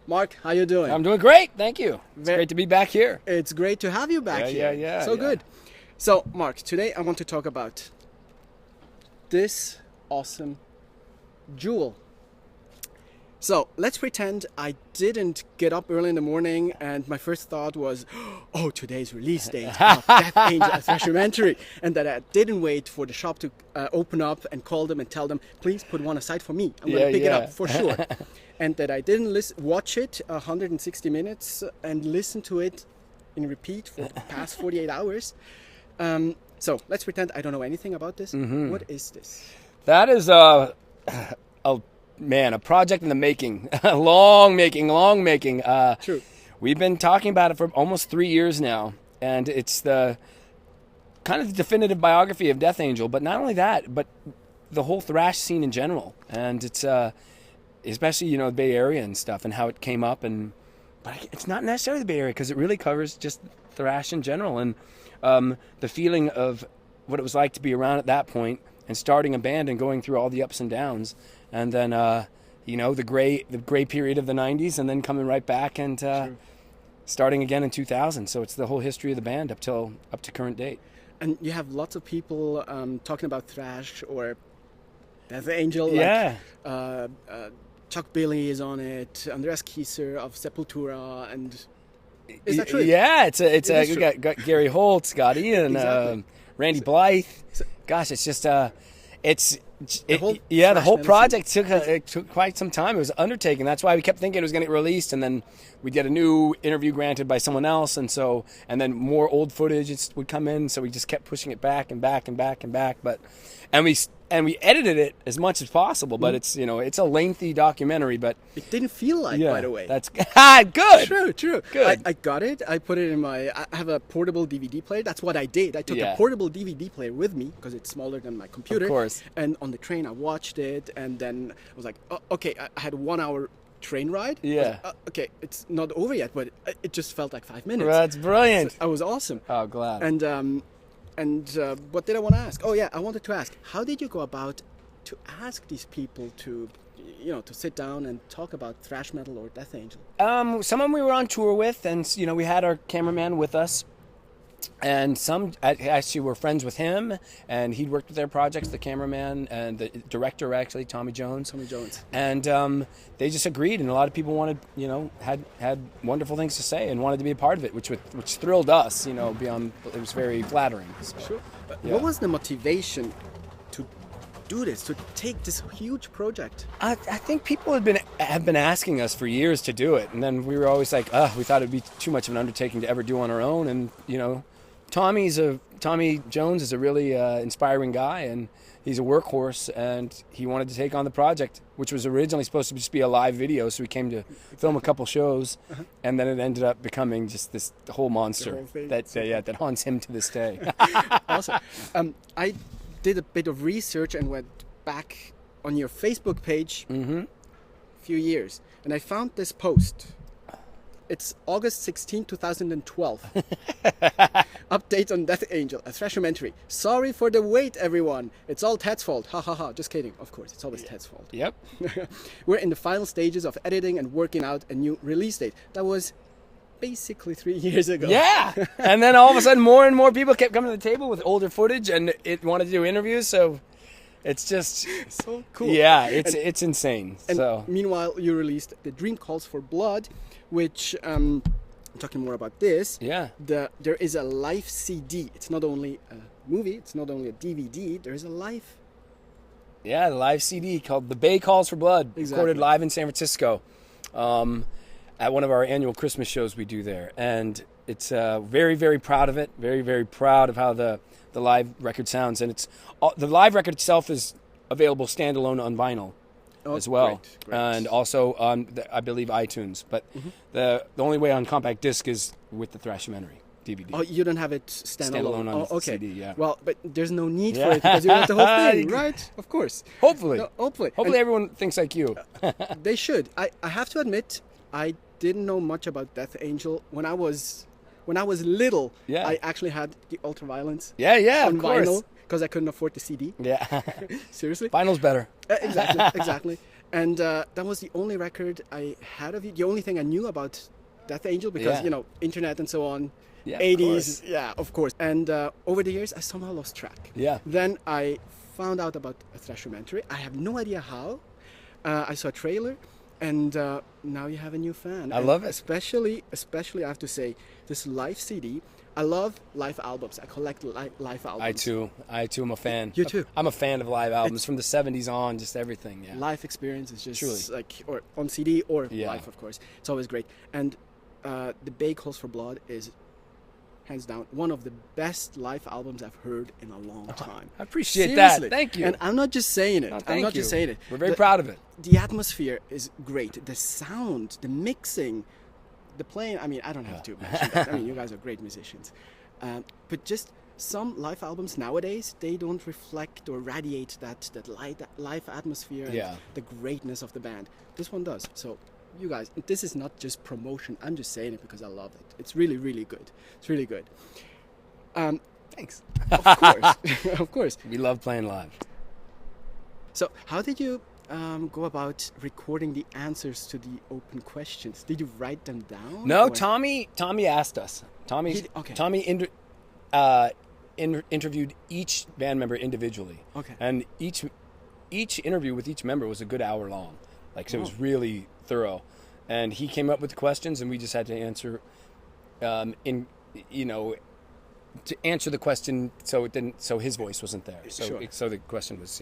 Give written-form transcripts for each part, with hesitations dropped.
Mark, how you doing? I'm doing great, thank you. It's great to be back here. It's great to have you back here. So good. So, Mark, today I want to talk about this awesome jewel. So, let's pretend I didn't get up early in the morning and my first thought was, oh, today's release date of Death Angel, a thrashumentary, and that I didn't wait for the shop to open up and call them and tell them, please put one aside for me. I'm going to pick it up for sure. And that I didn't watch it 160 minutes and listen to it in repeat for the past 48 hours. So let's pretend I don't know anything about this. Mm-hmm. What is this? That is a project in the making. long making. True. We've been talking about it for almost 3 years now. And it's the kind of the definitive biography of Death Angel. But not only that, but the whole thrash scene in general. And it's... especially, the Bay Area and stuff and how it came up. But it's not necessarily the Bay Area because it really covers just thrash in general and the feeling of what it was like to be around at that point and starting a band and going through all the ups and downs. And then, the gray period of the 90s and then coming right back and starting again in 2000. So it's the whole history of the band up to current date. And you have lots of people talking about thrash or Death Angel. Yeah. Chuck Billy is on it. Andreas Kieser of Sepultura, and is that true? Yeah, we got Gary Holt, Scott Ian, exactly. Randy Blythe. Gosh, it's just the whole project took quite some time. It was an undertaking. That's why we kept thinking it was going to get released, and then we get a new interview granted by someone else, and then more old footage would come in. So we just kept pushing it back and back and back and back, and we edited it as much as possible, but it's a lengthy documentary, but it didn't feel like, by the way. That's good. True. Good. I got it. I put it in I have a portable DVD player. That's what I did. I took a portable DVD player with me because it's smaller than my computer. Of course. And on the train, I watched it, and then I was like, oh, okay, I had a 1 hour train ride. Yeah. Okay, it's not over yet, but it just felt like 5 minutes. That's brilliant. So I was awesome. Oh, glad. And what did I want to ask? Oh yeah, I wanted to ask, how did you go about to ask these people to sit down and talk about thrash metal or Death Angel? Someone we were on tour with, and we had our cameraman with us, and some actually were friends with him, and he'd worked with their projects, the cameraman and the director, actually, Tommy Jones. And they just agreed, and a lot of people wanted, had wonderful things to say and wanted to be a part of it, which thrilled us, beyond, it was very flattering. So, sure. What was the motivation to do this, to take this huge project? I think people have been asking us for years to do it, and then we were always like, we thought it'd be too much of an undertaking to ever do on our own, and Tommy Jones is a really inspiring guy, and he's a workhorse, and he wanted to take on the project, which was originally supposed to just be a live video, so we came to film a couple shows, and then it ended up becoming just this whole monster that haunts him to this day. Awesome. I did a bit of research and went back on your Facebook page a few years, and I found this post. It's August 16, 2012. Update on Death Angel, a thrashumentary. Sorry for the wait, everyone. It's all Ted's fault. Ha ha ha. Just kidding. Of course, it's always Ted's fault. Yep. We're in the final stages of editing and working out a new release date. That was basically 3 years ago. Yeah. And then all of a sudden, more and more people kept coming to the table with older footage, and it wanted to do interviews, so... It's just so cool. Yeah, it's insane. And so meanwhile, you released The Dream Calls for Blood, which I'm talking more about this. Yeah. There is a live CD. It's not only a movie. It's not only a DVD. There is a live. Yeah, the live CD called The Bay Calls for Blood, recorded live in San Francisco, at one of our annual Christmas shows we do there, and it's very, very proud of it. Very, very proud of how the live record sounds, and the live record itself is available standalone on vinyl as well, great. And also on I believe iTunes. But the only way on compact disc is with the Thrashumentary DVD. Oh, you don't have it standalone on CD, yeah. Well, but there's no need for it because you want the whole thing, right? Of course. Hopefully. Hopefully everyone thinks like you. They should. I have to admit, I didn't know much about Death Angel when I was little. Yeah. I actually had the Ultraviolence. Yeah, on of course. vinyl because I couldn't afford the CD. Yeah. Seriously. Vinyl's better. Exactly. And that was the only record I had of you. The only thing I knew about Death Angel because, internet and so on. Yeah, 80s, of course. And over the years, I somehow lost track. Yeah. Then I found out about a thrashumentary. I have no idea how. I saw a trailer, and now you have a new fan. I love it. Especially, I have to say, this live CD. I love live albums. I collect live albums. I too am a fan. You too. I'm a fan of live albums from the 70s on, just everything. Yeah. Live experience is just Truly. or on CD or live, of course. It's always great. And the Bay Calls for Blood is hands down one of the best live albums I've heard in a long time. I appreciate Seriously. that. Thank you. And I'm not just saying it. No, I'm not just saying it. We're very proud of it. The atmosphere is great. The sound, the mixing, the playing. I mean, I don't have to mention that. I mean, you guys are great musicians. But just some live albums nowadays, they don't reflect or radiate that live atmosphere and the greatness of the band. This one does. So you guys, this is not just promotion. I'm just saying it because I love it. It's really, really good. It's really good. Thanks. Of course. Of course. We love playing live. So how did you go about recording the answers to the open questions? Did you write them down? No, or? Tommy asked us. Tommy interviewed each band member individually. Okay. And each interview with each member was a good hour long. Like, so it was really thorough. And he came up with the questions, and we just had to answer to answer the question so his voice wasn't there. So Sure. So the question was,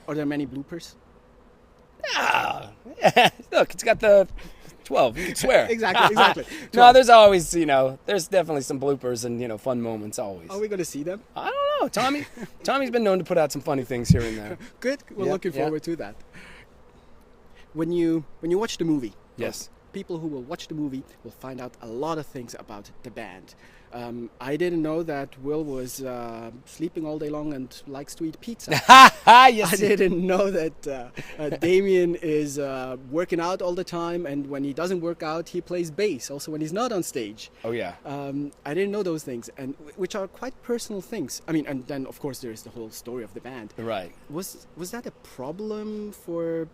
Are there many bloopers? Look, it's got the 12. You can swear. Exactly. 12. No, there's always, there's definitely some bloopers and, fun moments always. Are we going to see them? I don't know. Tommy's been known to put out some funny things here and there. Good. We're looking forward to that. When you watch the movie, yes, people who will watch the movie will find out a lot of things about the band. I didn't know that Will was sleeping all day long and likes to eat pizza. Yes. I didn't know that Damien is working out all the time, and when he doesn't work out, he plays bass, also when he's not on stage. Oh, yeah. I didn't know those things, and which are quite personal things. I mean, and then, of course, there's the whole story of the band. Right. Was that a problem for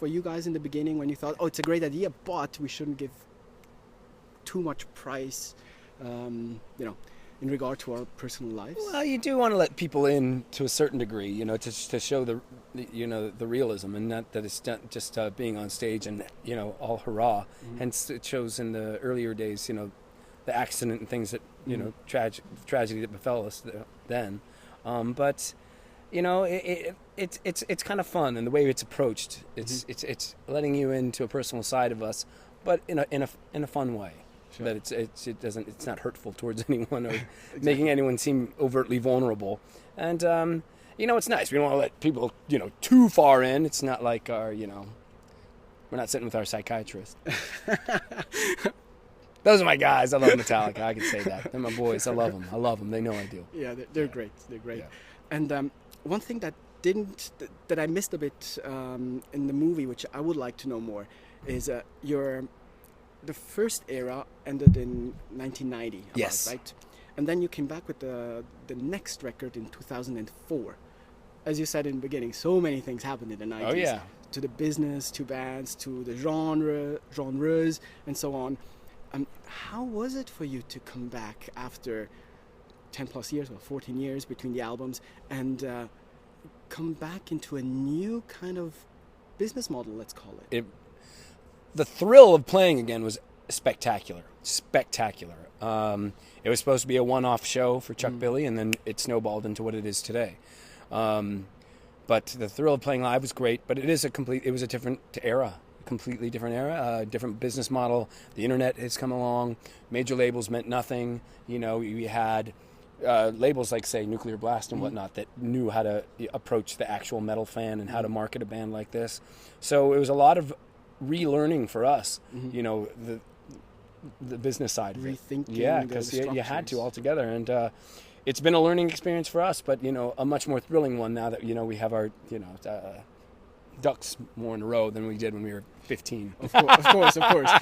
you guys in the beginning when you thought, oh, it's a great idea, but we shouldn't give too much price, in regard to our personal lives? Well, you do want to let people in to a certain degree, to show the realism, and not that it's just being on stage and all hurrah. Mm-hmm. Hence, it shows in the earlier days, the accident and things that tragedy that befell us then. But it's kind of fun, and the way it's approached, it's letting you into a personal side of us, but in a fun way. Sure. That it's not hurtful towards anyone or exactly. making anyone seem overtly vulnerable. And it's nice. We don't want to let people too far in. It's not like our we're not sitting with our psychiatrist. Those are my guys. I love Metallica. I can say that. They're my boys. I love them. They know I do. Yeah, they're great. They're great. Yeah. And one thing that I missed a bit in the movie, which I would like to know more, is the first era ended in 1990. Yes. Right? And then you came back with the next record in 2004. As you said in the beginning, so many things happened in the 90s. Oh, yeah. To the business, to bands, to the genres, and so on. How was it for you to come back after 10 plus years, or 14 years between the albums, and come back into a new kind of business model, let's call it? The thrill of playing again was spectacular. It was supposed to be a one-off show for Chuck Billy, and then it snowballed into what it is today. But the thrill of playing live was great, but it was a different era, completely different era, different business model. The internet has come along. Major labels meant nothing. We had labels like, say, Nuclear Blast and whatnot that knew how to approach the actual metal fan and how to market a band like this. So it was a lot of relearning for us, the business side of it. Rethinking because you had to altogether, and it's been a learning experience for us, but a much more thrilling one now that we have our ducks more in a row than we did when we were 15. Of course.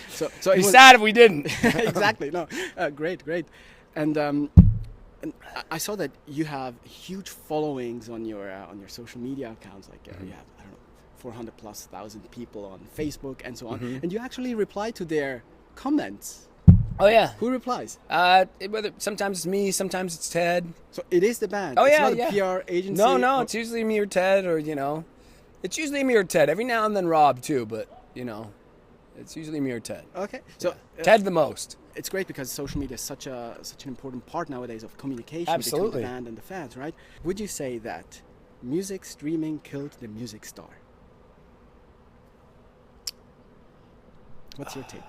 So it'd be sad if we didn't. Exactly. No, great. And I saw that you have huge followings on your social media accounts. Like you have, I don't know, 400,000+ people on Facebook and so on, and you actually reply to their comments. Oh yeah. Who replies? Whether sometimes it's me, sometimes it's Ted. So it is the band. Oh yeah, it's not a PR agency. No, it's usually me or Ted, or it's usually me or Ted. Every now and then Rob too, but it's usually me or Ted. Okay, so Ted the most. It's great because social media is such an important part nowadays of communication Absolutely. between the band and the fans, right? Would you say that music streaming killed the music star? What's your take?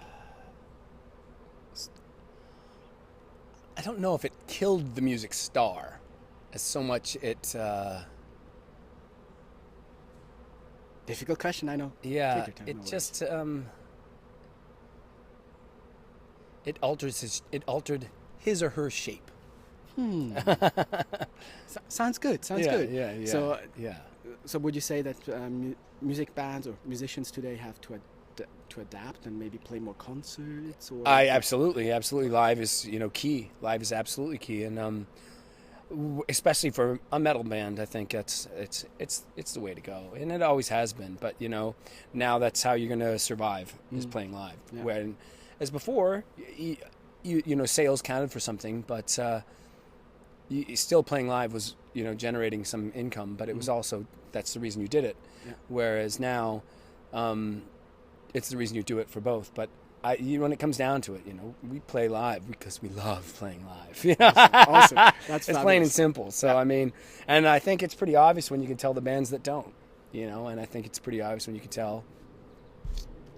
I don't know if it killed the music star as so much it... Difficult question, I know. Yeah, it just... it altered his or her shape. Sounds good. Yeah. So would you say that music bands or musicians today have to adapt and maybe play more concerts? Or Absolutely. Live is key. Live is absolutely key, and especially for a metal band, I think it's the way to go, and it always has been. But now that's how you're going to survive is playing live. Yeah. When as before, sales counted for something, but still playing live was generating some income. But it was also that's the reason you did it. Yeah. Whereas now, it's the reason you do it for both. But when it comes down to it, we play live because we love playing live. Awesome. That's it's plain and simple. So yeah. And I think it's pretty obvious when you can tell the bands that don't. And I think it's pretty obvious when you can tell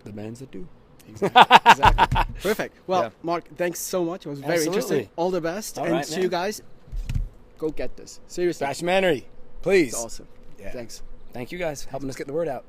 the bands that do. Exactly. Perfect. Well, Mark, thanks so much. It was very interesting. All the best. All right, see you guys. Go get this. Seriously. Thrashumentary, please. It's awesome. Yeah. Thanks. Thank you guys helping us get the word out.